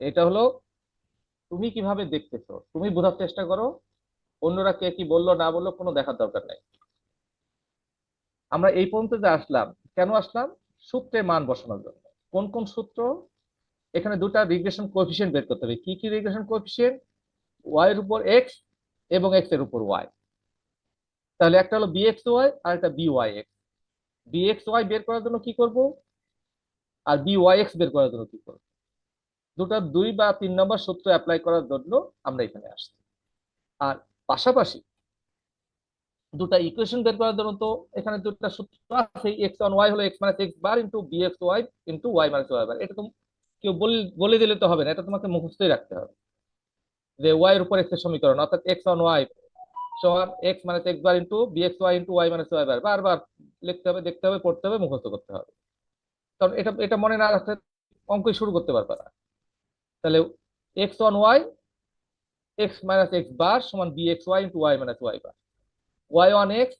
এটা হলো তুমি কিভাবে দেখতেছো, তুমি বোঝার চেষ্টা করো। অন্যরা কে কি বললো না বললো কোনো দেখার দরকার নাই। আমরা এই পর্যন্ত যে আসলাম, কেন আসলাম? সূত্রে মান বসানোর জন্য। কোন কোন সূত্র? এখানে দুটা রিগ্রেশন কোএফিসিয়েন্ট বের করতে হবে। কি কি রিগ্রেশন কোএফিসিয়েন্ট? ওয়াই এর উপর এক্স এবং এক্স এর উপর ওয়াই। তাহলে একটা হলো বিএক্স ওয়াই আর একটা বিওয়াই এক্স। বিএক্স ওয়াই বের করার জন্য কি করব, আর বিওয়াই এক্স বের করার জন্য কি করব? দুটা 2 বা 3 নম্বর সূত্র অ্যাপ্লাই করার জন্য আমরা এখানে আসছি। আর পাশাপাশি দুটা ইকুয়েশন বের করার জন্য তো এখানে দুটা সূত্র আছে। এক্স অন ওয়াই হলো X minus X bar into B X Y into Y minus Y bar. এটা তো কেউ বলে দিলে তো হবে না, এটা তোমাকে মুখস্থই রাখতে হবে। যে ওয়াই এর উপর এক্স এর সমীকরণ, অর্থাৎ এক্স অন ওয়াই সমান X minus X bar into B X Y into Y minus Y bar. বারবার লিখতে হবে, দেখতে হবে, পড়তে হবে, মুখস্থ করতে হবে। কারণ এটা এটা মনে না রাখতে অঙ্কই শুরু করতে পারবে না। তাহলে X on Y X minus X bar সমান B X Y into Y minus Y bar. Y on X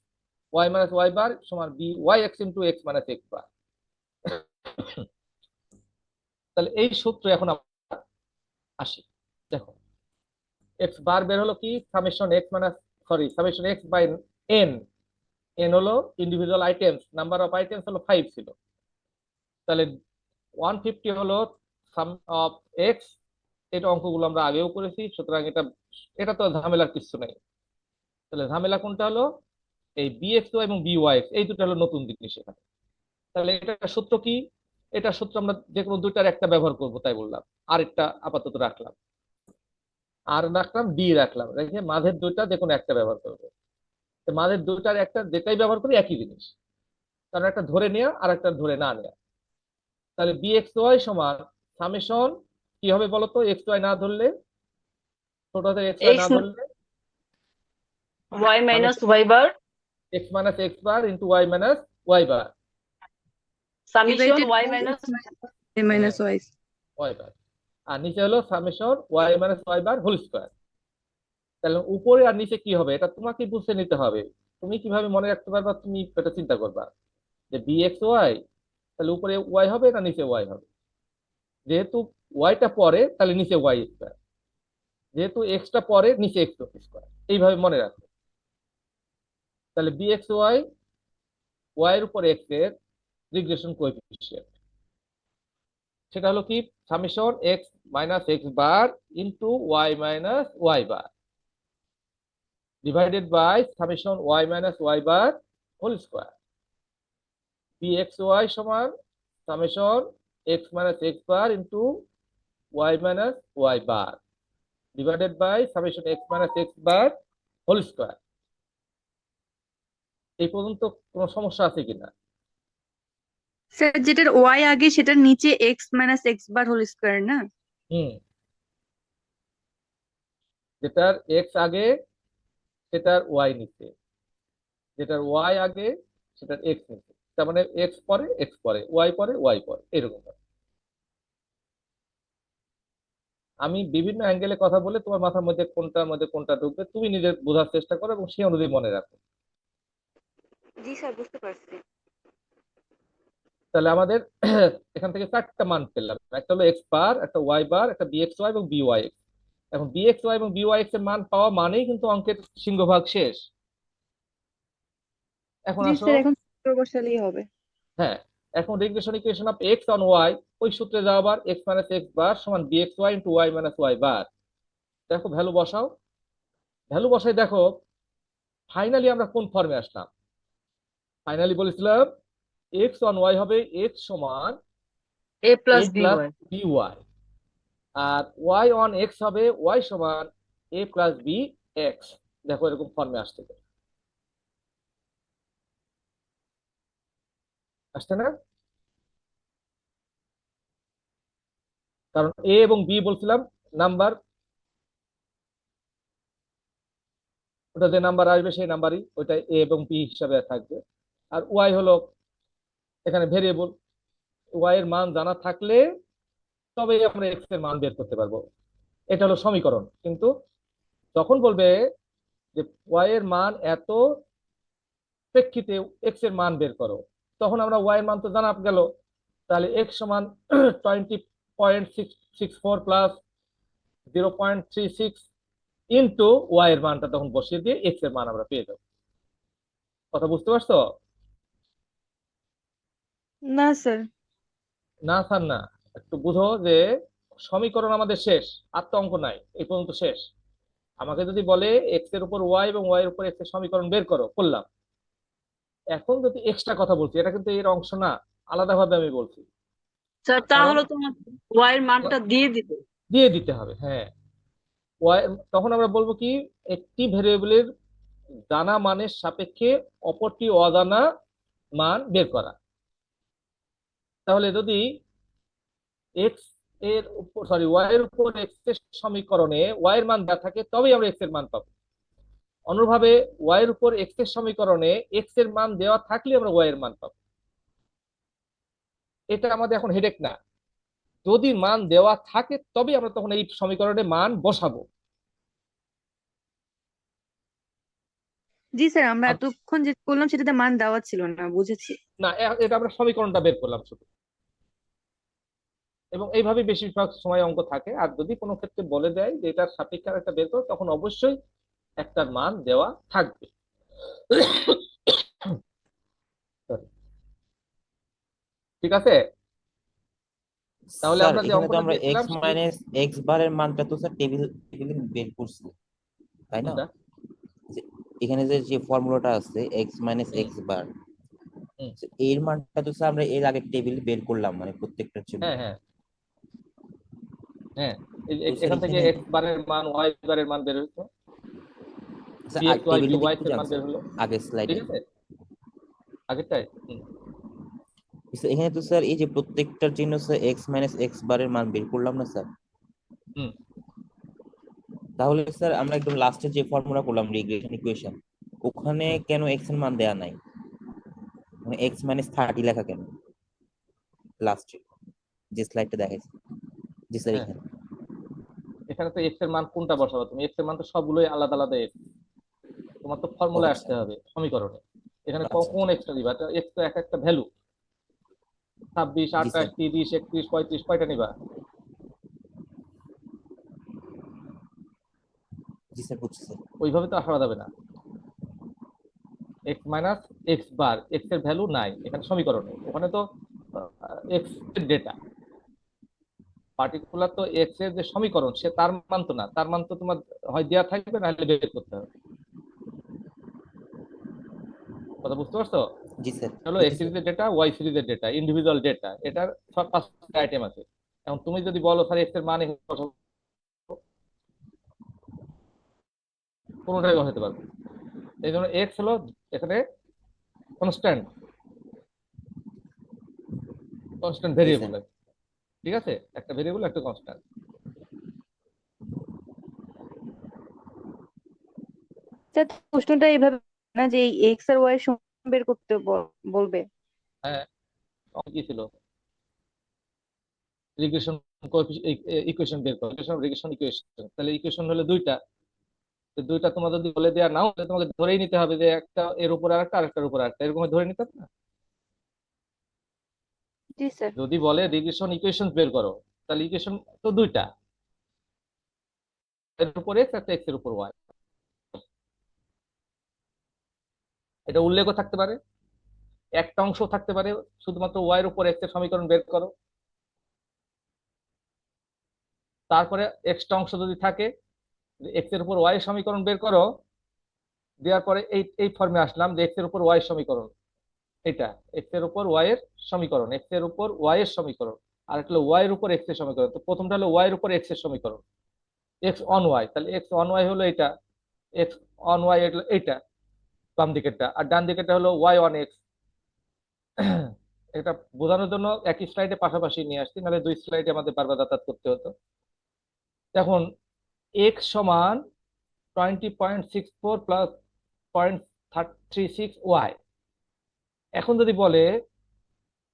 Y minus Y bar সমান B Y X into X minus X bar. তাহলে এই সূত্র এখন আমরা আসি। দেখো, এক্স বার বের হলো কি summation X minus, sorry, summation X by N. N হলো individual items, number of items হলো 5 ছিল। তাহলে 150 হলো সাম অফ এক্স। এটা অঙ্কগুলো আমরা আগেও করেছি, সুতরাং এটা এটা তো ঝামেলার কিছু নেই। তাহলে ঝামেলা কোনটা হলো? এই বিএক্স ওয়াই এবং বিওয়াই এক্স, এই দুটো হলো নতুন জিনিস এখানে। তাহলে এটা সূত্র কি? এটা সূত্র আমরা যে কোনো দুইটার একটা ব্যবহার করব তাই বললাম। আরেকটা আপাতত রাখলাম, আর রাখলাম ডি রাখলাম, রেখে মাঝের দুইটা যে কোনো একটা ব্যবহার করবো। তো মাঝের দুইটার একটা যেটাই ব্যবহার করি একই জিনিস, কারণ একটা ধরে নেওয়া আর একটা ধরে না নেওয়া। তাহলে বি এক্স ওয়াই সমান সামেশন কি হবে বলতো? এক্স ওয়াই না ধরলে, ছোট হাতের এক্স ওয়াই না এক্স ধরলে Y minus summation Y bar X minus X bar into Y minus Y bar. Summation divided Y by minus A হ্যাঁ, মাইনাস ওয়াই। Y bar. আর নিচে হলো summation Y minus Y bar whole square. তাহলে উপরে আর নিচে কি হবে এটা তোমাকে বুঝে নিতে হবে। তুমি কিভাবে মনে রাখতে পারবা তুমি এটা চিন্তা করবা। যে বি এক্স ওয়াই, তাহলে উপরে ওয়াই হবে না নিচে ওয়াই হবে? যেহেতু ওয়াইটা পরে তাহলে নিচে ওয়াই স্কোয়ার, যেহেতু এক্সটা পরে নিচে এক্স স্কোয়ার, এইভাবে মনে রাখবে। তাহলে বি এক্স ওয়াই, ওয়াই এর উপর এক্স এর রিগ্রেশন কোএফিসিয়েন্ট, সেটা হলো কি summation X minus X bar into Y minus Y bar divided by summation Y minus Y bar whole square. B X Y সমান summation X minus X bar into Y minus Y bar divided by summation X minus X bar whole square. এই পর্যন্ত কোনো সমস্যা আছে কিনা? Sir, যেটার Y আগে সেটার নিচে X minus X bar whole square না? হুম, যেটার এক্স আগে সেটার ওয়াই নিচে, যেটার ওয়াই আগে সেটার এক্স নিচে। তার মানে এক্স পরে এক্স পরে, ওয়াই পরে ওয়াই পরে, এরকম ভাবে। আমি বিভিন্ন অ্যাঙ্গেলে কথা বলে তোমার মাথার মধ্যে কোনটার মধ্যে কোনটা ঢুকবে তুমি নিজে বোঝার চেষ্টা করো এবং সেই অনুযায়ী মনে রাখো। জি স্যার, বুঝতে পারছি। তাহলে আমাদের এখান থেকে 4টা মান পেলাম। একটা হলো এক্স বার, একটা ওয়াই বার, একটা বিএক্স ওয়াই এবং বিওয়াই এক্স। এখন বিএক্স ওয়াই এবং বিওয়াই এক্স এর মান পাওয়া মানেই কিন্তু অঙ্কের সিংহভাগ শেষ। এখন জি আসো, স্যার, এখন সূত্র বসালেই হবে। হ্যাঁ, এখন regression equation of X on Y, ওই সূত্রে যাও আবার। এক্স মাইনাস এক্স বার সমান B X Y into Y minus Y bar. দেখো ভ্যালু বসাও, ভ্যালু বসাই দেখো ফাইনালি আমরা কোন ফর্মে আসলাম। ফাইনালি বলেছিলাম এক্স অন ওয়াই হবে এক্স সমান A A plus B plus Y. B Y, আর ওয়াই অন এক্স হবে ওয়াই সমান এ প্লাস বি এক্স। দেখো এরকম ফর্মে আসতে আসছে না? কারণ এ এবং বি বলছিলাম নাম্বার, ওটা যে নাম্বার আসবে সেই নাম্বারই ওইটা এ এবং বি হিসাবে থাকবে। আর ওয়াই হলো এখানে ভেরিয়েবল, ওয়াই এর মান জানা থাকলে তবেই আমরা এক্স এর মান বের করতে পারবো। এটা হলো সমীকরণ। কিন্তু যখন বলবে যে ওয়াই এর মান এত, প্রেক্ষিতে এক্স এর মান বের করো, তখন আমরা ওয়াই এর মান তো জানা গেল। তাহলে এক্স সমান 20 0.664 প্লাস 0.36 ইন্টু ওয়াই এর মানটা তখন বসিয়ে দিয়ে এক্স এর মান আমরা পেয়ে যাবো। কথা বুঝতে পারছো? না স্যার। না স্যার না, একটু বুঝো যে সমীকরণ আমাদের শেষ, আর তো অঙ্ক নাই, এই পর্যন্ত শেষ। আমাকে যদি বলে এক্স এর উপর ওয়াই এবং ওয়াই এর উপর এক্স এর সমীকরণ বের করো, করলাম। এখন যদি এক্সট্রা কথা বলছি, এটা কিন্তু এর অংশ না, আলাদাভাবে আমি বলছি। স্যার কারণ তাহলে তোমার ওয়াই এর মানটা দিয়ে দিবে। দিয়ে দিতে হবে, হ্যাঁ। ওয়াই তখন আমরা বলবো কি, একটি ভেরিয়েবলের জানা মানের সাপেক্ষে অপরটি অজানা মান বের করা। তাহলে যদি এক্স এর উপর সরি ওয়াই এর উপর এক্স এর সমীকরণে ওয়াই এর মান দেওয়া থাকে, তবেই আমরা এক্স এর মান পাবো। অনুরূপভাবে ওয়াই এর উপর এক্স এর সমীকরণে এক্স এর মান দেওয়া থাকলে আমরা ওয়াই এর মান পাবো। এটা আমাদের এখন হেডেক না। যদি মান দেওয়া থাকে তবে আমরা তখন এই সমীকরণে মান বসাবো। জি স্যার, আমরা আপ- এতক্ষণ যে করলাম সেটাতে মান দেওয়া ছিল না, বুঝেছি। না, এটা আমরা সমীকরণটা বের করলাম শুধু। এবং এইভাবে বেশিরভাগ সময় অঙ্ক থাকে। আর যদি কোনো ক্ষেত্রে বলে দেয় যে এটার সাপেক্ষে আর একটা বের করো, তখন অবশ্যই একটার মান দেওয়া থাকবে। Sorry, ঠিক আছে? তাহলে স্যার আমরা যে এখানে তো অঙ্কটা আমরা দিয়েছিলাম এক্স মাইনাস এক্স বারের মানটা তো স্যার টেবিলে বের করছি, তাই না? কোনটা? যে- এখানে যে ফর্মুলাটা আছে এক্স মাইনাস হুম, এক্স বার, হুম, এর মানটা তো স্যার আমরা এর আগে টেবিল বের করলাম মানে প্রত্যেকটার জন্য। হ্যাঁ, হ্যাঁ, হ্যাঁ। তো স্যার এখান থেকে এখানে এক্স বারের মান ওয়াই বারের মান বের হচ্ছে, বি স্যার এক্স ওয়াই টেবিলে কিউব ওয়াই একটু এর যান মান বের স্যার হলো। আগের ঠিক স্লাইডে। আছে, আগেরটাই। হুম, এখানে তো স্যার এই যে প্রত্যেকটার জন্য স্যার এক্স মাইনাস এক্স বারের মান বের করলাম না স্যার? হুম। তাহলে স্যার আমরা একদম লাস্টে যে ফর্মুলা করলাম রিগ্রেশন ইকুয়েশন, ওখানে হুম। কেন এক্স এর মান দেয়া নাই, মানে এক্স মাইনাস 30 লেখা কেন লাস্টে যে স্লাইডটা দেখাইছে? জি স্যার হ্যাঁ, এখানে। এখানে তো এক্স এর মান কোনটা বসাবো তুমি? এক্স এর মান তো সবগুলোই আলাদা আলাদা এক্স। তোমার তো ও ফর্মুলায় আচ্ছা আসতে হবে, সমীকরণে। এখানে আচ্ছা কোন আচ্ছা। এক্সটা দিবা? এক্স তো এক একটা ভ্যালু, 26, জি 28, স্যার। 30, 31, 35, কয়টা নিবা? জি স্যার বুঝছি স্যার। ওইভাবে তো আসা যাবে না। এক্স মাইনাস এক্স বার, এক্স এর ভ্যালু নাই এখানে সমীকরণে, ওখানে তো এক্স এর ডেটা। পার্টিকুলার তো এক্স এর যে সমীকরণ, সে তার মান তো না, তার মান তো তোমার হয় দেওয়া থাকবে না হলে বের করতে হবে। কথা বুঝতে পারছো? জি স্যার হলো এক্স বুঝতেছি। সিরিজের ডেটা, ওয়াই সিরিজের ডেটা, ইন্ডিভিজুয়াল ডেটা, এটার সব 5টা আইটেম আছে। এখন তুমি যদি বলো স্যার এক্স এর মান এখানে বসাবো, কোনোটাই বসাতে পারবে না। এই জন্য এক্স হলো এখানে কনস্ট্যান্ট, কনস্ট্যান্ট জি স্যার। ভেরিয়েবল। ঠিক আছে, একটা ভেরিয়েবল একটা কনস্ট্যান্ট। স্যার প্রশ্নটা এইভাবে না যে এই এক্স আর ওয়াই সমান বের করতে বলবে। হ্যাঁ, কি ছিল? রিগ্রেশন ইকুয়েশন বের করো, রিগ্রেশন ইকুয়েশন। তাহলে ইকুয়েশন হলো দুইটা, তো দুইটা তোমার যদি বলে দেওয়া নাও, তাহলে তোমাকে ধরেই নিতে হবে যে একটা এর উপর আরেকটা, আরেকটার উপর আরেকটা, এরকম ধরে নিতে হবে না। জি স্যার। যদি বলে রিগ্রেশন ইকুয়েশন বের করো, তাহলে ইকুয়েশন তো দুইটা, এর উপর এক্স, একটা এক্স এর উপর ওয়াই। এটা উল্লেখও থাকতে পারে, একটা অংশ থাকতে পারে শুধুমাত্র ওয়াই এর উপর এক্স এর সমীকরণ বের করো। তারপরে এক্সট্রা অংশ যদি থাকে, এক্স এর উপর ওয়াই এর সমীকরণ বের করো, দেওয়ার পরে এই এই ফর্মে আসলাম যে এক্স এর উপর ওয়াই এর সমীকরণ, এটা এক্স এর উপর ওয়াই এর সমীকরণ, এক্স এর উপর ওয়াই এর সমীকরণ। আর একটা হলো ওয়াই এর উপর এক্স এর সমীকরণ। তো প্রথমটা হলো ওয়াই এর উপর এক্স এর সমীকরণ, এক্স অন ওয়াই, তাহলে এক্স অন ওয়াই হলো এটা, এক্স অন ওয়াই হলো এইটা বাম দিকেরটা, আর ডান দিকেরটা হলো ওয়াই অন এক্স। এটা বোঝানোর জন্য একই স্লাইডে পাশাপাশি নিয়ে আসছি, নাহলে দুই স্লাইডে আমাদের বারবার যাতায়াত করতে হতো। এখন এক্স সমান 20.64 প্লাস 0.36 ওয়াই। এখন যদি বলে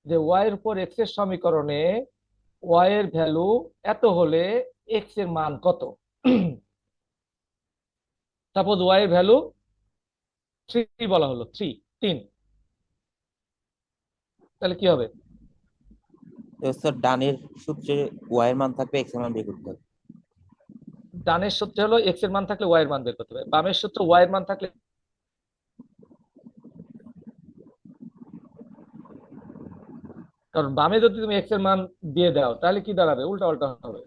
যে ওয়াই এর উপর এক্স এর সমীকরণে ওয়াই এর ভ্যালু এত হলে এক্স এর মান কত? সাপোজ ওয়াই এর ভ্যালু 3 বলা হলো, 3, তাহলে কি হবে? তো স্যার ডানের সূত্রে ওয়াই এর মান থাকবে এক্স এর মান বের করতে হবে। ডানের সূত্রে হলো এক্স এর মান থাকলে ওয়াই এর মান বের করতে হবে, বামের সূত্রে ওয়াই এর মান থাকলে, কারণ বামে যদি তুমি এক্স এর মান দিয়ে দাও তাহলে কি দাঁড়াবে, উল্টা পাল্টা হবে।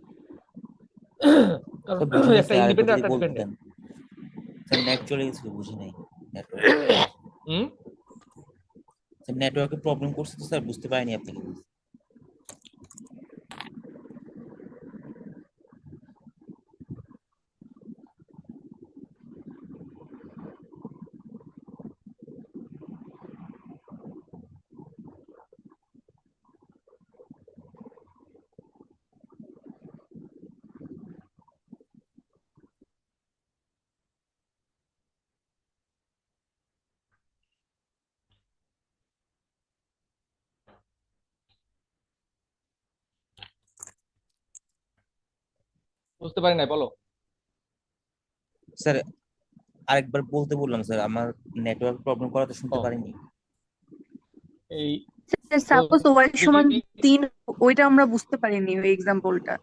কারণ স্যার বুঝি নাই একটা স্যার, আরেকবার ইন্ডিপেন্ডেন্ট যদি একটা বলতেন। ডিপেন্ডেন্ট। স্যার নেট চলে গেছিল, বুঝি নাই নেটওয়ার্ক। হুম। স্যার নেটওয়ার্কের প্রবলেম করছে তো স্যার, বুঝতে পারিনি আপনি কি বলছেন। বুঝতে পারি নাই, বলো। স্যার আরেকবার বলতে বললাম স্যার, আমার নেটওয়ার্ক প্রবলেম করাতে শুনতে ও, পারিনি। এই সাপোজ ওয়াই সমান যদি 3, ওইটা আমরা বুঝতে পারিনি ওই এক্সাম্পলটা।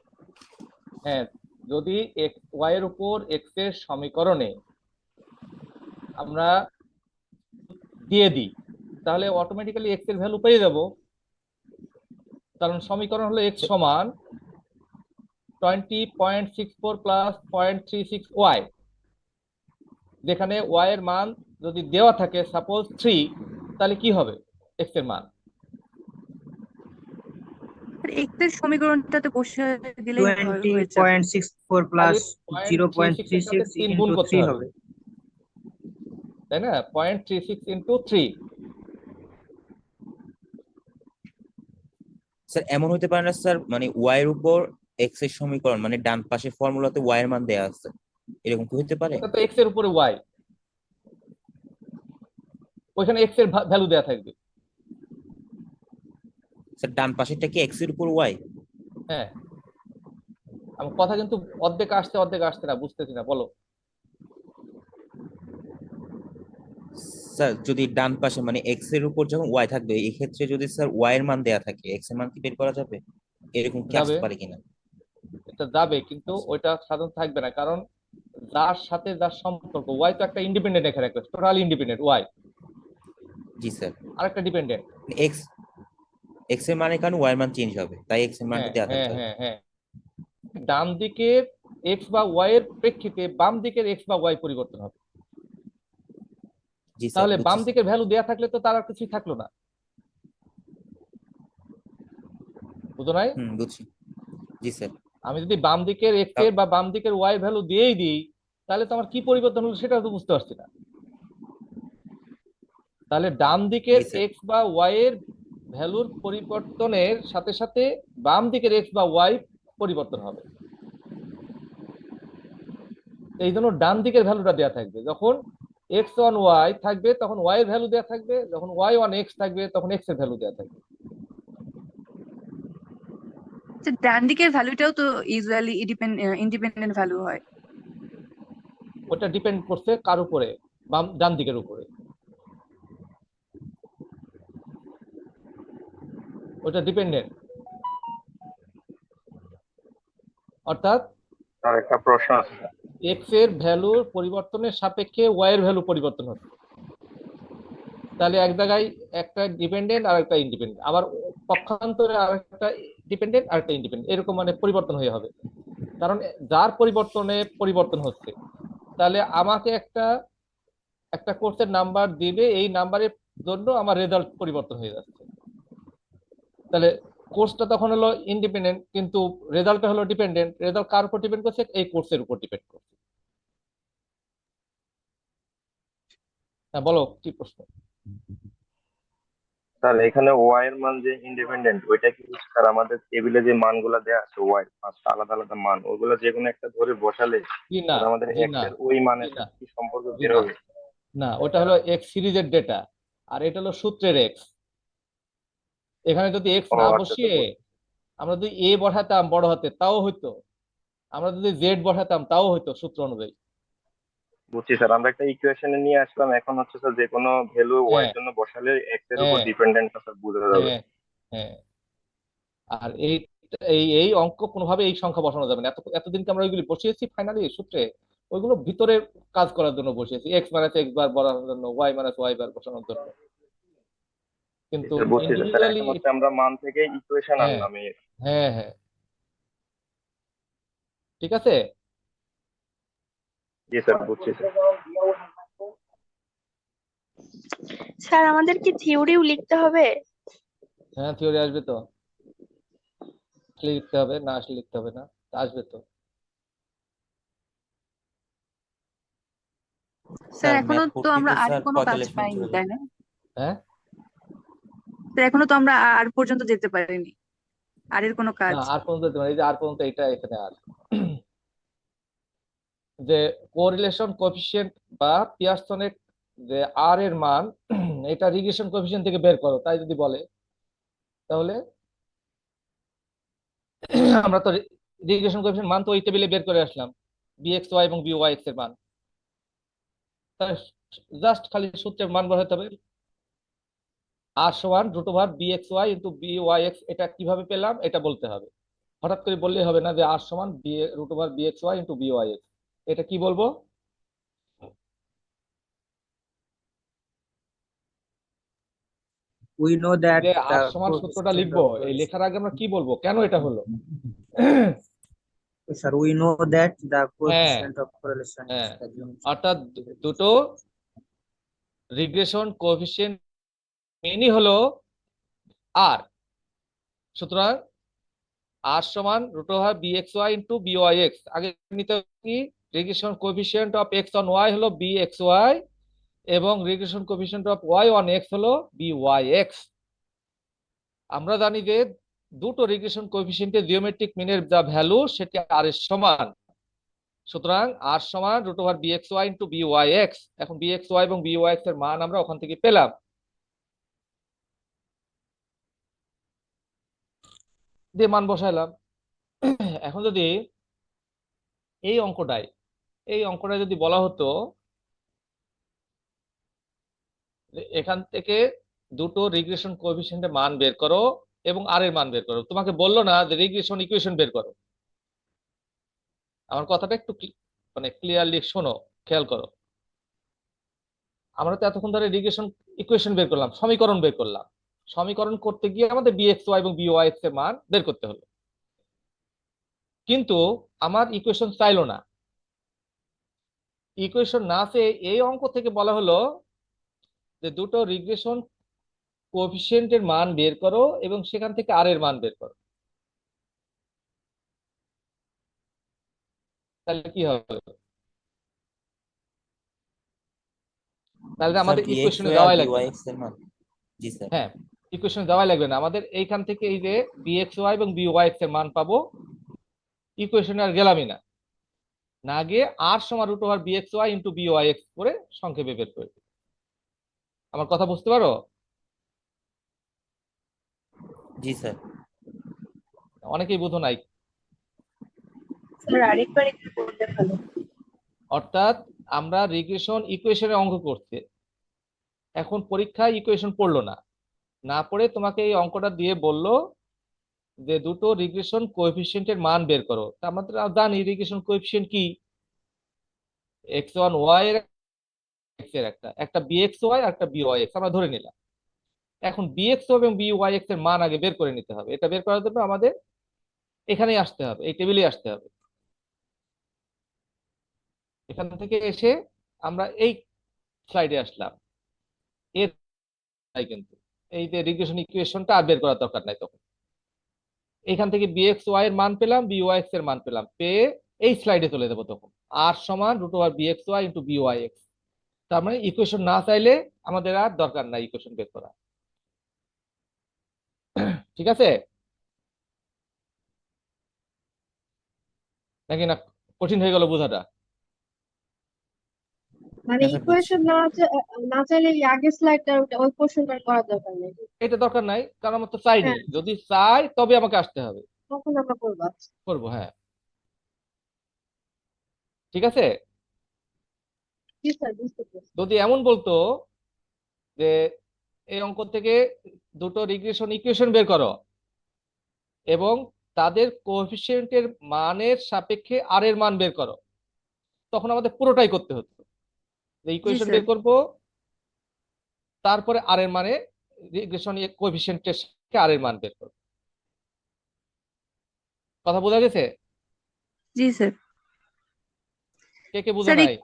হ্যাঁ, যদি এক্স ওয়াই এর উপর এক্স এর সমীকরণে আমরা দিয়ে দিই তাহলে অটোমেটিক্যালি এক্স এর ভ্যালু পেয়ে যাব, কারণ সমীকরণ হলো এক্স সমান 20.64 প্লাস 0.36 ওয়াই, যেখানে ওয়াই এর মান যদি দেওয়া থাকে সাপোজ 3, তাহলে কি হবে এক্স এর মান? এক্স এর সমীকরণটাতে বসে দিলেই হয়ে যাবে। 20.64 তাহলে প্লাস 0.36 এর সাথে 3 গুণ 0.36 করতে 3 হবে, হবে। তাই না? 0.36 ইন্টু 3। স্যার এমন হতে পারে না স্যার, মানে ওয়াই এর উপর এক্স এর সমীকরণ, মানে ডান পাশে ফর্মুলাতে ওয়াই এর মান দেয়া আছে, এরকম কি হতে পারে? ওটা তো এক্স এর উপরে ওয়াই, ওইখানে এক্স এর ভ্যালু দেওয়া থাকবে। স্যার ডান পাশেরটা কি এক্স এর উপর ওয়াই? হ্যাঁ, আমার কথা কিন্তু অর্ধেক আসছে অর্ধেক আসছে না, বুঝতেছি না, বলো। স্যার যদি ডান পাশে মানে এক্স এর উপর যখন ওয়াই থাকবে, এই ক্ষেত্রে যদি স্যার ওয়াই এর মান দেয়া থাকে, এক্স এর মান কি বের করা যাবে? এরকম কি যাবে, আসতে পারে কিনা? এটা যাবে, কিন্তু ওইটা সাধারণত থাকবে না, কারণ যার সাথে যার সম্পর্ক, ওয়াই তো একটা ইন্ডিপেন্ডেন্ট, এখানে একটা টোটাল ইন্ডিপেন্ডেন্ট ওয়াই, জি স্যার। আর একটা ডিপেন্ডেন্ট। এক্স এক্স এর মানে কারণ ওয়াই এর মান চেঞ্জ হবে, তাই এক্স এর মানটা হ্যাঁ দেয়া হ্যাঁ থাকতে হবে। হ্যাঁ হ্যাঁ, ডান দিকের এক্স বা ওয়াই এর প্রেক্ষিতে বাম দিকের এক্স বা ওয়াই পরিবর্তন হবে। জি স্যার, তাহলে বুঝছি বাম স্যার। দিকের ভ্যালু দেয়া থাকলে তো তার আর কিছুই থাকলো না, বুঝো নাই? বুঝছি। জি স্যার। আমি যদি বাম দিকের এক্স এর বা বাম দিকের ওয়াই ভ্যালু দিয়েই দিই, তাহলে তো আমার কি পরিবর্তন হলো সেটা তো বুঝতে পারছি না। তাহলে ডান দিকের জি স্যার। এক্স বা ওয়াই এর ভ্যালুর পরিবর্তনের সাথে সাথে বাম দিকের এক্স বা ওয়াই পরিবর্তন হবে। এই জন্য ডান দিকের ভ্যালুটা দেওয়া থাকবে, যখন এক্স অন ওয়াই থাকবে তখন ওয়াই এর ভ্যালু দেওয়া থাকবে, যখন ওয়াই অন এক্স থাকবে তখন এক্স এর ভ্যালু দেওয়া থাকবে। আচ্ছা, ডান দিকের ভ্যালুটাও তো ইউজুয়ালি ইন্ডিপেন্ডেন্ট ভ্যালু হয়। ওটা ডিপেন্ড করছে কার উপরে? ডান দিকের উপরে, ওটা ডিপেন্ডেন্ট, অর্থাৎ আর একটা প্রশ্ন আছে স্যার। এক্স এর ভ্যালুর পরিবর্তনের সাপেক্ষে ওয়াই এর ভ্যালু পরিবর্তন হচ্ছে, তাহলে এক জায়গায় একটা ডিপেন্ডেন্ট আর একটা ইন্ডিপেন্ডেন্ট, আবার পক্ষান্তরে আর একটা ডিপেন্ডেন্ট আর একটা ইন্ডিপেন্ডেন্ট, এরকম মানে পরিবর্তন হয়ে হবে। কারণ যার পরিবর্তনে পরিবর্তন হচ্ছে, তাহলে আমাকে একটা একটা কোর্সের নাম্বার দিলে এই নাম্বারের জন্য আমার রেজাল্ট পরিবর্তন হয়ে যাচ্ছে, তাহলে কোর্সটা তখন হলো ইন্ডিপেন্ডেন্ট কিন্তু রেজাল্টটা হলো ডিপেন্ডেন্ট। রেজাল্ট কার উপর ডিপেন্ড করছে? এই কোর্সের উপর ডিপেন্ড করছে। হ্যাঁ, বলো কি প্রশ্ন? স্যার এখানে ওয়াই এর মান যে ইন্ডিপেন্ডেন্ট, ওইটা কি স্যার আমাদের টেবিলে যে মানগুলা দেওয়া আছে ওয়াই 5টা আলাদা আলাদা মান, ওইগুলা যে কোনো একটা ধরে বসালে জি না, স্যার আমাদের জি এক্স না, এর ওই জি মানের না, সাথে কি সম্পর্ক জি বের না, হবে? না, ওটা হলো এক্স সিরিজের ডেটা, আর এটা হলো সূত্রের এক্স। এখানে যদি এক্স ও না আচ্ছা বসিয়ে স্যার, আমরা যদি এ বসাতাম বড় হাতে তাও হইতো, আমরা যদি জেড বসাতাম তাও হইতো সূত্র অনুযায়ী। বুঝছি স্যার। আমরা একটা ইকুয়েশনে নিয়ে আসলাম, এখন হচ্ছে স্যার যে কোনো ভ্যালু ওয়াই হ্যাঁ এর জন্য বসালে এক্স এর উপর হ্যাঁ ডিপেন্ডেন্টটা স্যার বোঝা যাবে। হ্যাঁ হ্যাঁ, আর এই এই এই অঙ্ক কোনোভাবে এই সংখ্যা বসানো যাবে না। এতদিন কি আমরা ওইগুলি বসিয়েছি ফাইনালি সূত্রে, ওইগুলো ভিতরে কাজ করার জন্য বসিয়েছি, এক্স মাইনাস এক্স বার বসানোর জন্য, ওয়াই মাইনাস ওয়াই বার বসানোর জন্য, কিন্তু স্যার বুঝছি স্যার, ইন্ডিভিজুয়ালি। এখন হচ্ছে আমরা মান থেকে ইকুয়েশন হ্যাঁ, আনলাম এর। হ্যাঁ, হ্যাঁ, ঠিক আছে। জি স্যার বুঝছি স্যার। স্যার আমাদের কি থিওরিও লিখতে হবে? হ্যাঁ, থিওরি আসবে তো, আসলে লিখতে হবে, না আসলে লিখতে হবে না, আসবে তো। স্যার স্যার এখনো ম্যাথ তো পড়তে আমরা তো আর স্যার কোনো কাজ 45 মিনিট পাইনি, চলে তাই যাবে। না? হ্যাঁ, স্যার এখনো তো আমরা আর পর্যন্ত যেতে পারিনি, আর এর কোনো কাজ। না আর পর্যন্ত দিতে পারি, এই যে আর পর্যন্ত এটা এখানে আর যে কোরিলেশন কোএফিসিয়েন্ট বা পিয়ারসনের যে আর এর মান এটা রিগ্রেশন কোএফিসিয়েন্ট থেকে বের করো, তাই যদি বলে তাহলে আমরা তো রিগ্রেশন কোএফিসিয়েন্ট মান তো ওই টেবিলে বের করে আসলাম, বিএক্স ওয়াই এবং বিওয়াই এক্স এর মান। তাহলে জাস্ট খালি সূত্রের মান বসাতে হবে, আর সমান root over B X Y into B Y X. এটা কিভাবে পেলাম এটা বলতে হবে, হঠাৎ করে বললেই হবে না যে আর সমান root over B X Y into B Y X. এটা কি বলবো? We know that যে the আর সমান সূত্রটা coefficient লিখবো, of এই correlation. লেখার আগে আমরা কি বলবো, কেন এটা হলো? Sir, we know that the হ্যাঁ, coefficient of correlation is হ্যাঁ, assumed. অর্থাৎ দুটো রিগ্রেশন কোএফিসিয়েন্ট মেনই হলো আর। সুতরাং আর সমান root over B X Y into B Y X. আগে নিতে হবে কি, regression coefficient of X on Y হলো বিএক্স ওয়াই এবং regression coefficient of Y on X হলো বিওয়াই এক্স। আমরা জানি যে দুটো রিগ্রেশন কোএফিসিয়েন্টের জিওমেট্রিক মিনের যা ভ্যালু সেটি আর এর সমান। সুতরাং আর সমান root over B X Y into B Y X. এখন বিএক্স ওয়াই এবং বিওয়াই এক্স এর মান আমরা ওখান থেকে পেলাম, দিয়ে মান বসাইলাম। এখন যদি এই অঙ্কটায় যদি বলা হতো যে এখান থেকে দুটো রিগ্রেশন কোএফিসিয়েন্টের মান বের করো এবং আর এর মান বের করো, তোমাকে বললো না যে রিগ্রেশন ইকুয়েশন বের করো। আমার কথাটা একটু মানে ক্লিয়ারলি শোনো, খেয়াল করো। আমরা তো এতক্ষণ ধরে রিগ্রেশন ইকুয়েশন বের করলাম, সমীকরণ বের করলাম। সমীকরণ করতে গিয়ে আমাদের বিএক্স ওয়াই এবং বিওয়াই এক্স এর মান বের করতে হলো, কিন্তু আমার ইকুয়েশন চাইলো না। ইকুয়েশন না চেয়ে এই অঙ্ক থেকে বলা হলো যে দুটো রিগ্রেশন কোএফিসিয়েন্টের মান বের করো এবং সেখান থেকে আর এর মান বের করো। তাহলে কি হবে? তাহলে স্যার আমাদের বিএক্স ইকুয়েশনে ওয়াই আর যাওয়াই লাগবে বিওয়াই না। এক্স এর মান। জি স্যার। হ্যাঁ, ইকুয়েশনে যাওয়াই লাগবে না, আমাদের এইখান থেকে এই যে বিএক্স ওয়াই এবং বিওয়াই এক্স এর মান পাবো। ইকুয়েশনে আর গেলামই না, না গিয়ে আর সমান root over B X Y into B Y X করে সংক্ষেপে বের করে দিই। আমার কথা বুঝতে পারো? জি স্যার। অনেকেই বুঝো নাই। স্যার আরেকবার একটু বললে ভালো। অর্থাৎ আমরা রিগ্রেশন ইকুয়েশনের অঙ্ক করছি, এখন পরীক্ষায় ইকুয়েশন পড়লো না, না পড়ে তোমাকে এই অঙ্কটা দিয়ে বললো যে দুটো রিগ্রেশন কোএফিসিয়েন্টের মান বের করো। তা আমরা জানি রিগ্রেশন কোএফিসিয়েন্ট কি, এক্স ওয়ান ওয়াই এর এক্স এর একটা বিএক্স ওয়াই আর একটা বিওয়াই এক্স আমরা ধরে নিলাম। এখন বিএক্স এবং বিওয়াই এক্স এর মান আগে বের করে নিতে হবে। এটা বের করার জন্য আমাদের এখানেই আসতে হবে, এই টেবিলে আসতে হবে। এখান থেকে এসে আমরা এই স্লাইডে আসলাম, এর নাই কিন্তু এই যে রিগ্রেশন ইকুয়েশনটা আর বের করার দরকার নাই। তখন এখান থেকে বিএক্স ওয়াই এর মান পেলাম, বিওয়াই এক্স এর মান পেলাম, পেয়ে এই স্লাইডে চলে যাবো। তখন আর সমান root over B X Y into B Y X. তার মানে ইকুয়েশন না চাইলে আমাদের আর দরকার নাই ইকুয়েশন বের করা। ঠিক আছে নাকি না? কঠিন হয়ে গেল বোঝাটা? মানে হ্যাঁ স্যার বুঝছি। ইকুয়েশন না চাইলে এই আগের স্লাইডটা ওই পোর্শনটা করার দরকার নেই। এটা দরকার নাই, কারণ আমার তো চাইনি। হ্যাঁ, যদি চাই তবে আমাকে আসতে হবে, তখন আমরা করবো। করবো। হ্যাঁ, ঠিক আছে। জি স্যার, বুঝতে পেরেছি। যদি এমন বলতো যে এই অঙ্ক থেকে দুটো রিগ্রেশন ইকুয়েশন বের করো, এবং তাদের কোএফিসিয়েন্টের মানের সাপেক্ষে আর এর মান বের করো, তখন আমাদের পুরোটাই করতে হতো। Equation sir. বের করব, তারপরে আর এর মানে রিগ্রেশন কোএফিসিয়েন্টের সাপেক্ষে আর এর মান বের করব। কথা বোঝা গেছে? জি স্যার। কে কে বোঝা স্যার এই নাই?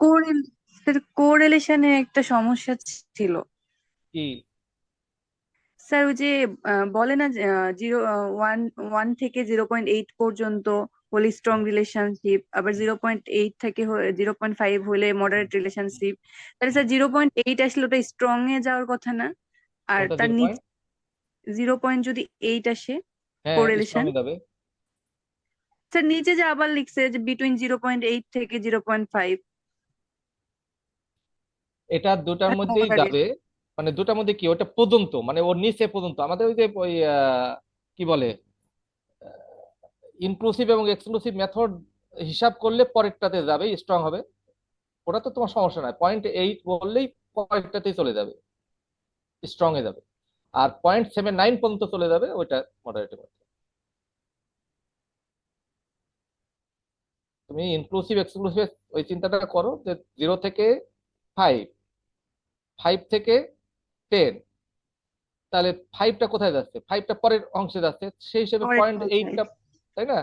কোরিলেশনে একটা সমস্যা ছিল কি? স্যার। ওই যে বলে না 1 থেকে 0.8 পর্যন্ত হলে স্ট্রং রিলেশনশিপ, আবার 0.8 থেকে 0.5 হলে মডারেট রিলেশনশিপ। তাহলে স্যার 0.8 আসলে ওটা স্ট্রং এ যাওয়ার কথা না? আর কোনটা তার 0 নিচে পয়েন্ট? 0.8 আসে হ্যাঁ, স্ট্রং কোরিলেশন, এ যাবে। স্যার নিচে যে আবার লিখছে যে বিটুইন 0.8 থেকে 0.5 এটা দুটার মধ্যেই মডারেট। যাবে। মানে দুটার মধ্যে কি, ওটা পর্যন্ত মানে ওর নিচে পর্যন্ত আমাদের ওই যে ওই কি বলে ইনক্লুসিভ এবং এক্সক্লুসিভ মেথড হিসাব করলে পরেরটাতে যাবে, স্ট্রং হবে। ওটা তো তোমার সমস্যা নাই, 0.8 বললেই পরেরটাতেই চলে যাবে, স্ট্রং এ যাবে। আর 0.79 পর্যন্ত চলে যাবে, ওইটা মডারেটের মধ্যে। তুমি ইনক্লুসিভ এক্সক্লুসিভ ওই চিন্তাটা করো যে 0 থেকে 5, 5 থেকে 10, তাহলে 5টা কোথায় যাচ্ছে? 5টা পরের অংশে যাচ্ছে, সেই হিসেবে পরের 0.8টা, তাই না?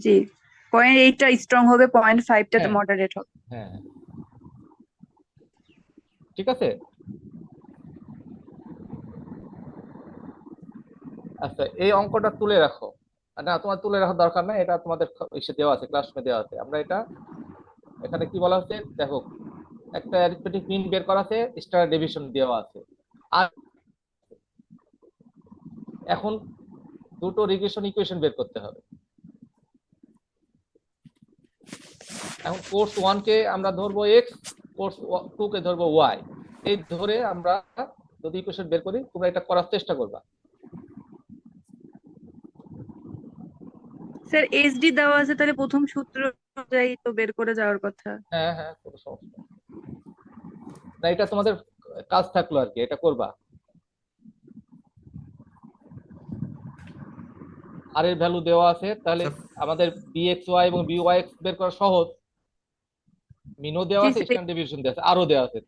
জি, 0.8টা স্ট্রং হবে, 0.5টা হ্যাঁ মডারেট হবে। হ্যাঁ, ঠিক আছে। আচ্ছা, এই অঙ্কটা তুলে রাখো। না, তোমার তুলে রাখার দরকার নাই, এটা তোমাদের ইসে দেওয়া আছে, ক্লাসরুমে দেওয়া আছে। আমরা এটা এখানে কি বলা হচ্ছে দেখো, একটা অ্যারিথমেটিক মিন বের করা আছে, স্ট্যান্ডার্ড ডেভিয়েশন দেওয়া আছে। আর এখন দুটো রিগ্রেশন ইকুয়েশন বের করতে হবে। এখন কোর্স 1 কে আমরা ধরবো এক্স, কোর্স 2 কে ধরবো ওয়াই। এই ধরে আমরা যদি ইকুয়েশন বের করি, তোমরা এটা করার চেষ্টা করবা। স্যার এইচডি দেওয়া আছে, তাহলে প্রথম সূত্র অনুযায়ী তো বের করে যাওয়ার কথা। হ্যাঁ হ্যাঁ, কোনো সমস্যা নেই। না, এটা তোমাদের কাজ থাকলো আর কি, এটা করবা। আর এর ভ্যালু দেওয়া আছে, তাহলে আমাদের বিএক্স ওয়াই এবং বিওয়াই এক্স বের করা সহজ। মিনও দেওয়া জি আছে, স্যার। স্ট্যান্ডার্ড ডেভিয়েশন দেওয়া আছে, আরো দেওয়া আছে।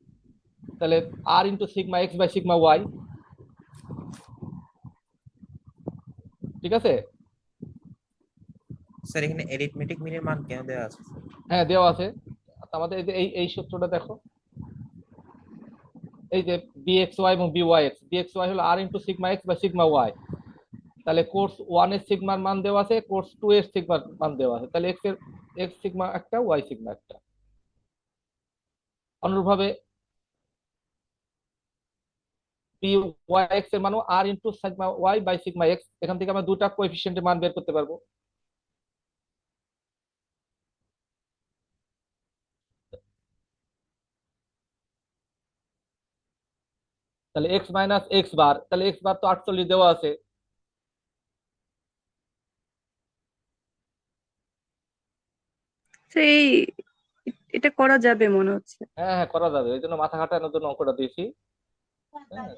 তাহলে R into sigma X by sigma Y, ঠিক আছে। স্যার এখানে অ্যারিথমেটিক মিনের মান কেন দেওয়া আছে স্যার? হ্যাঁ, দেওয়া আছে। আমাদের এই যে এই সূত্রটা দেখো, এই যে বিএক্স ওয়াই এবং বিওয়াই এক্স, বিএক্স ওয়াই হলো R into sigma X by sigma Y. তাহলে কোর্স 1 এর সিগমার মান দেওয়া আছে, কোর্স 2 এর সিগমার মান দেওয়া আছে, তাহলে এক্স এর এক্স সিগমা একটা, ওয়াই সিগমা একটা। অনুরূপভাবে পি ওয়াই এক্স এর মানও R into sigma Y by sigma X. এখান থেকে আমরা দুটা কোএফিসিয়েন্টের মান বের করতে পারবো। তাহলে এক্স মাইনাস এক্স বার, তাহলে এক্স বার তো 48 দেওয়া আছে। তো এটা করা যাবে মনে হচ্ছে। হ্যাঁ হ্যাঁ, করা যাবে, ওই জন্য মাথা খাটানোর জন্য অঙ্কটা দিয়েছি। হ্যাঁ,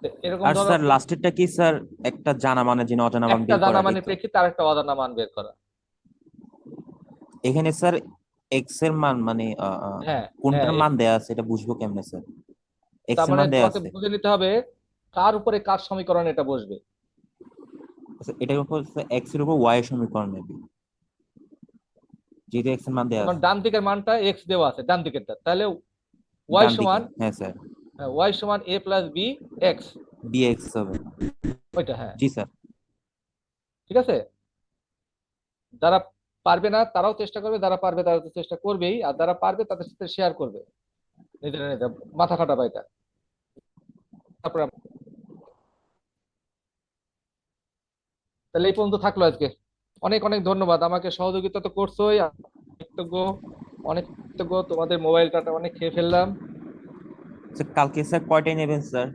তো এরকম আর ধরো স্যার লাস্টেরটা কি স্যার? একটা জানা মানে যিনি অজানা মান একটা বের জানা করা, মানের ঠিক তো? প্রেক্ষিতে আরেকটা অজানা মান বের করা। এখানে স্যার এক্স এর মান মানে হ্যাঁ হ্যাঁ, কোনটার মান দেয়া আছে এটা বুঝবো কেমনে স্যার? এক্স তার এর মানে মান দেয়া তোমাকে আছে, বুঝে নিতে হবে কার উপরে কার সমীকরণ এটা বসবে। আচ্ছা এটার উপর এক্স এর উপর ওয়াই এর সমীকরণ নেবে, যেহেতু এক্স এর মান দেয়া তোমার আছে ডান দিকের মানটা এক্স দেওয়া আছে, ডান দিকেরটা, তাহলে ওয়াই ডান দিকে। সমান, হ্যাঁ স্যার, ওয়াই সমান A plus B X, B X হবে। ওইটা। হ্যাঁ, জি স্যার। ঠিক আছে। যারা পারবে না তারাও চেষ্টা করবে, যারা পারবে তারা তো চেষ্টা করবেই, আর যারা পারবে তাদের সাথে শেয়ার করবে, নিজেরা নিজেরা মাথা খাটাবে এটা। তারপরে তাহলে এই পর্যন্ত থাকলো আজকে। অনেক অনেক ধন্যবাদ, আমাকে সহযোগিতা তো করছোই। কৃতজ্ঞ, অনেক কৃতজ্ঞ। তোমাদের মোবাইলটা অনেক খেয়ে ফেললাম। স্যার কালকে স্যার কয়টায় নেবেন স্যার?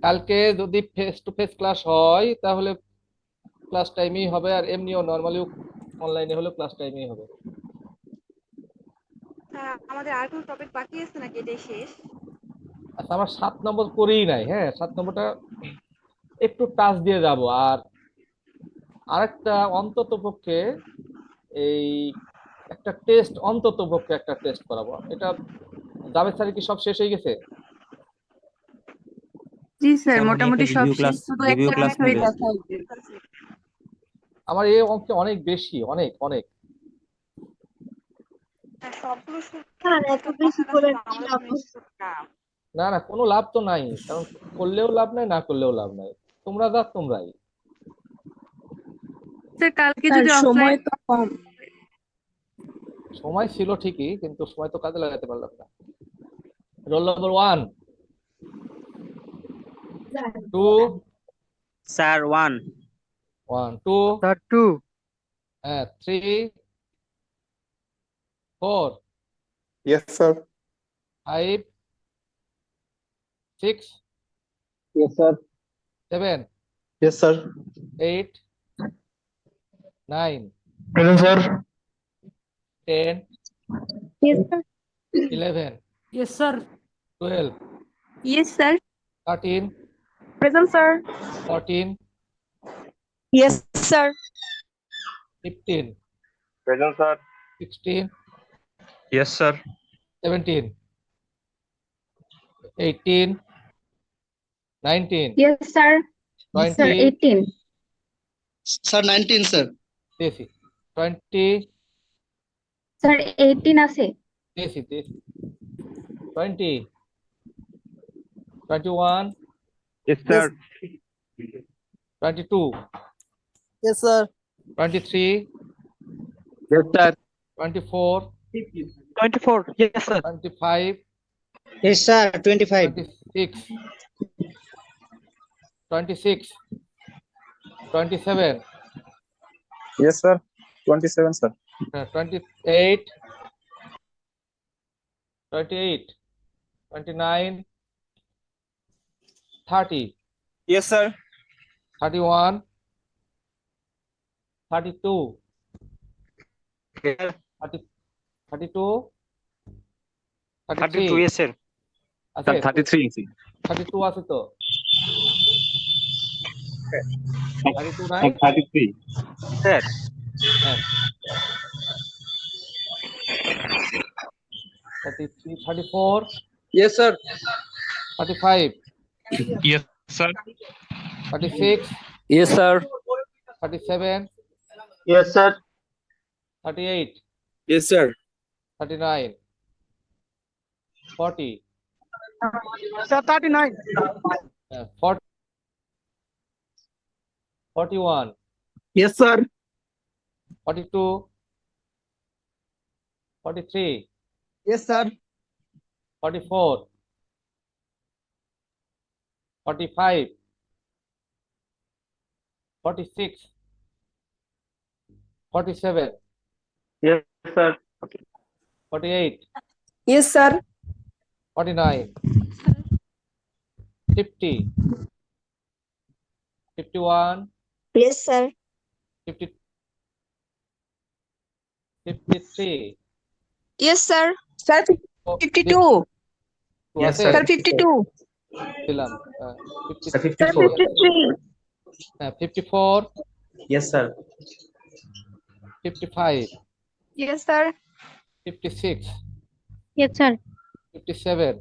কালকে যদি ফেস টু ফেস ক্লাস হয় তাহলে ক্লাস টাইমেই হবে, আর এমনিও নর্মালিও অনলাইনে হলেও ক্লাস টাইমেই হবে। আমাদের আর কোনো টপিক বাকি আছে নাকি এটাই শেষ? আচ্ছা, আমার 7 নম্বর করেই নাই। হ্যাঁ, 7 নম্বরটা একটু টাচ দিয়ে যাব। আর আরেকটা অন্তত পক্ষে এই একটা টেস্ট, অন্তত পক্ষে একটা টেস্ট করাবো। এটা জাভেদ স্যারের কি সব শেষ হয়ে গেছে? জি স্যার, স্যার উনি একটা মোটামুটি সব রিভিউ শেষ, ক্লাস শুধু রিভিউ একটা ক্লাস বিষয় নেবে। দেখা হবে। আমার এই অঙ্কে অনেক বেশি, অনেক অনেক। স্যার এত বেশি করে কি লাভ? না না, কোনো লাভ তো নাই, কারণ করলেও লাভ নাই, না করলেও লাভ নাই। তোমরা যা তোমরাই। স্যার কালকে স্যার যদি অফলাইন, সময় তো কম। সময় ছিল ঠিকই, কিন্তু সময় তো কাজে লাগাতে পারলাম না। Roll number 1, 2, Sir, 1. 1, 2, Sir, 2. 3, 4, Yes, sir. 5, 6, Yes, sir. 7, Yes, sir. 8, 9, Present, sir. 10, Yes, sir. 11, Yes, sir. 12, yes sir, 13, Present, sir. 14, Yes, sir. 15, present sir 16, Yes, sir. 17, 18, 19, Yes, sir. 20, 18. Sir, 19, sir. 20, Sir, 18 আছে? 20, 21, Yes, sir. 22, Yes, sir. 23, Yes, sir. 24, 24. Yes, sir. 25, Yes, sir. 25. 26, 26, 27, Yes, sir. 27, sir. 28, 28, 29, 30, Yes, sir. 31, 32, 30, 32, 33, yes, sir. আছে? 33. 32 আছে তো? 32 নাই? 33. Sir. হ্যাঁ, 33, 34, Yes, sir. 35, Yes, sir. 36, Yes, sir. 37, Yes, sir. 38, Yes, sir. 39, 40, Sir, 39. 40, 41, Yes, sir. 42, 43, Yes, sir. 44, 45, 46, 47, Yes, sir. 48, Yes, sir. 49, 50, 51, Yes, sir. 50, 53, Yes, sir. Sir, 52. Yes, আছে? sir. Sir, 52. দিলাম। Sir, 50, Sir, 54. 53. 54, Yes, sir. 55, Yes, sir. 56, Yes, sir. 57,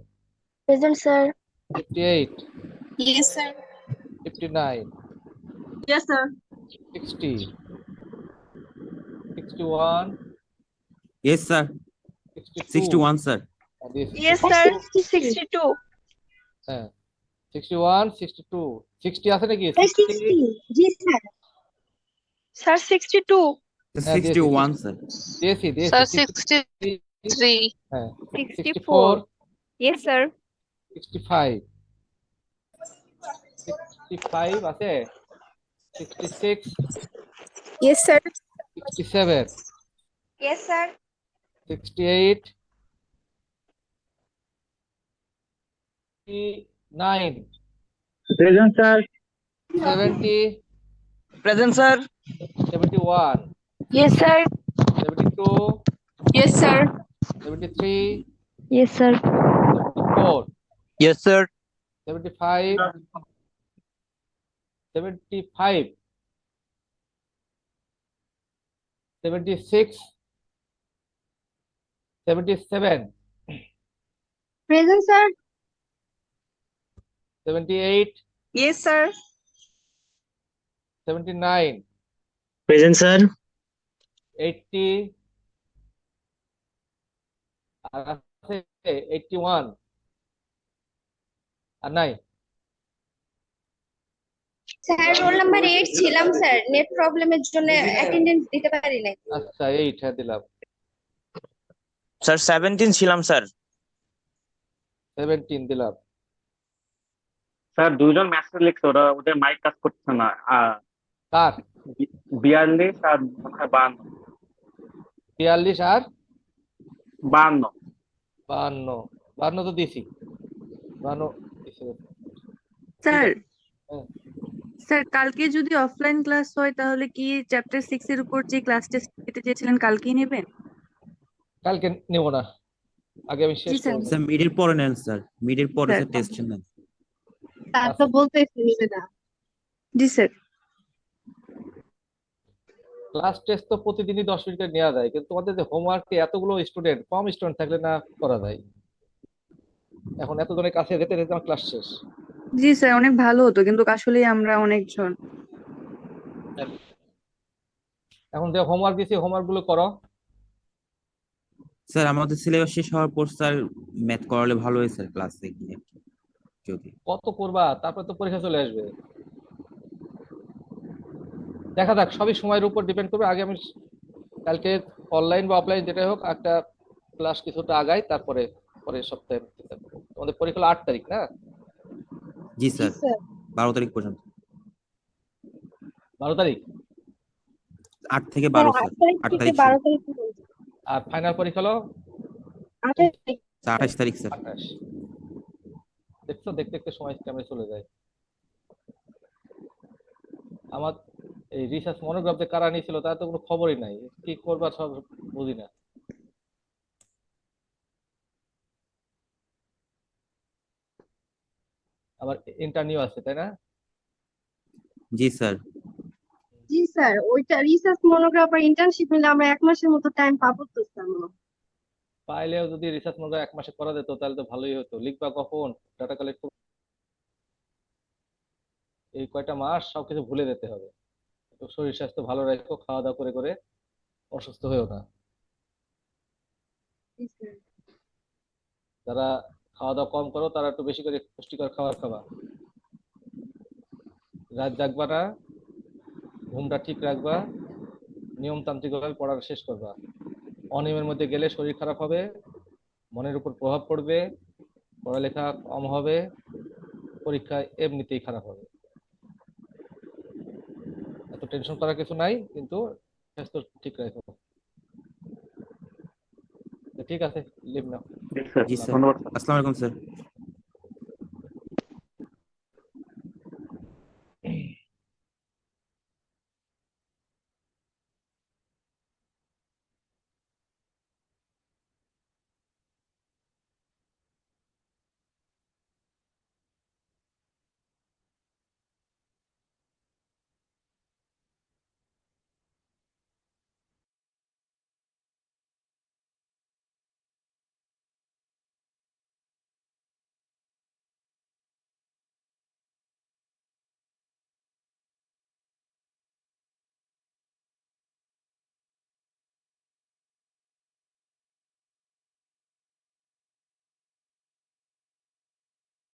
Present, sir. 58, Yes, sir. 59, Yes, sir. 60, 61, Yes, sir. 62, 61, sir. and this Yes, sir. 62. 61, 62, 60 আছে নাকি? 60. Yes, sir. Sir, 62. হ্যাঁ, 61, sir. দিয়েছি Sir, 63, 63. হ্যাঁ, 64. Yes, sir. 65, 65 আছে? 66, Yes, sir. 67, Yes, sir. 68, 69, Present, sir. 70, Present, sir. 71, Yes, sir. 72, Yes, sir. 73, Yes, sir. 74, Yes, sir. 75, 75, 76, 77, Present, sir. 78, Yes, sir. 79, Present, sir. 80, আর আছে 81, আর নাই? Sir roll number 8 ছিলাম sir, net প্রবলেমের জন্য attendance দিতে পারি নাই। আচ্ছা 8 হ্যাঁ দিলাম। স্যার 17 ছিলাম স্যার। 17 দিলাম। স্যার দুইজন মেসেজ লিখছে, ওদের মাইক কাজ করছে না। কার? 42 আর 52। 43 আর 52। 52, 52 তো দিছি। 52 দিছি। স্যার হ্যাঁ। স্যার কালকে যদি অফলাইন ক্লাস হয় তাহলে কি চ্যাপ্টার 6 এর উপর যে ক্লাস টেস্ট দিতে চেয়েছিলেন কালকেই নেবেন? কালকে নেব না, আগে আমি শেষ জি স্যার। করব। স্যার মিডের পরে নেন স্যার, মিডের পরে স্যার। স্যার টেস্ট নেন। তার তো বলতেছি নিবে না। জি স্যার। ক্লাস টেস্ট তো প্রতিদিনই 10 মিনিটে নেওয়া যায়, কিন্তু তোমাদের যে হোমওয়ার্কে এতগুলো স্টুডেন্ট, কম স্টুডেন্ট থাকলে না করা যায়। এখন এতজনের কাছে যেতে যেতে আমার ক্লাস শেষ। জি স্যার, অনেক ভালো হতো কিন্তু আসলে আমরা অনেকজন। এখন যে হোমওয়ার্ক দিয়েছি হোমওয়ার্ক গুলো করো। স্যার আমাদের সিলেবাস শেষ হওয়ার পর স্যার ম্যাথ করালে ভালো হয় স্যার ক্লাসে গিয়ে, যদি। কত করবা, তারপর তো পরীক্ষা চলে আসবে। দেখা যাক, সবই সময়ের উপর ডিপেন্ড করবে। আগে আমি কালকে অনলাইন বা অফলাইন যেটাই হোক একটা ক্লাস কিছুটা আগাই, তারপরে পরের সপ্তাহে চিন্তা করবো। তোমাদের পরীক্ষা হলো 8 তারিখ না? জি জি স্যার, স্যার। 12 তারিখ পর্যন্ত। 12 তারিখ। 8 থেকে স্যার 12 8 স্যার, তারিখ 8 থেকে তারিখ 12 তারিখ পর্যন্ত। আর ফাইনাল পরীক্ষা হলো 28 তারিখ। 28 তারিখ স্যার। 28। দেখছো, দেখতে দেখতে সময় কেমন চলে যায়। আমার এই রিসার্চ মনোগ্রাফ যে কারা নিয়েছিল তার তো কোনো খবরই নাই, কি করবা সব বুঝি না। আবার ইন্টারনিউ আছে তাই না? জি স্যার। জি স্যার, ওইটা রিসার্চ মনোগ্রাফ আর ইন্টার্নশিপ মিলে আমরা 1 মাসের মতো টাইম পাবো তো স্যার। পাইলেও যদি রিসার্চ মনোগ্রাফ 1 মাসে করা যেত তাহলে তো ভালোই হতো। লিখবা কখন, ডাটা কালেক্ট, এই কয়টা মাস সবকিছু ভুলে যেতে হবে। তো শরীর স্বাস্থ্য ভালো রাখো, খাওয়া দাওয়া করে করে অসুস্থ হয়েও না। জি স্যার। যারা খাওয়া দাওয়া কম করো তারা একটু বেশি করে পুষ্টিকর খাবার খাবা। রাত জাগবা না, ঘুমটা ঠিক রাখবা, নিয়মতান্ত্রিকভাবে পড়া শেষ করবা। অনিয়মের মধ্যে গেলে শরীর খারাপ হবে, মনের উপর প্রভাব পড়বে, পড়ালেখা কম হবে, পরীক্ষায় এমনিতেই খারাপ হবে। এত টেনশন করার কিছু নাই, কিন্তু স্বাস্থ্য ঠিক রাখো। ঠিক আছে, লিভ নাও। জি স্যার, জি স্যার। ধন্যবাদ স্যার। আসসালামু আলাইকুম স্যার।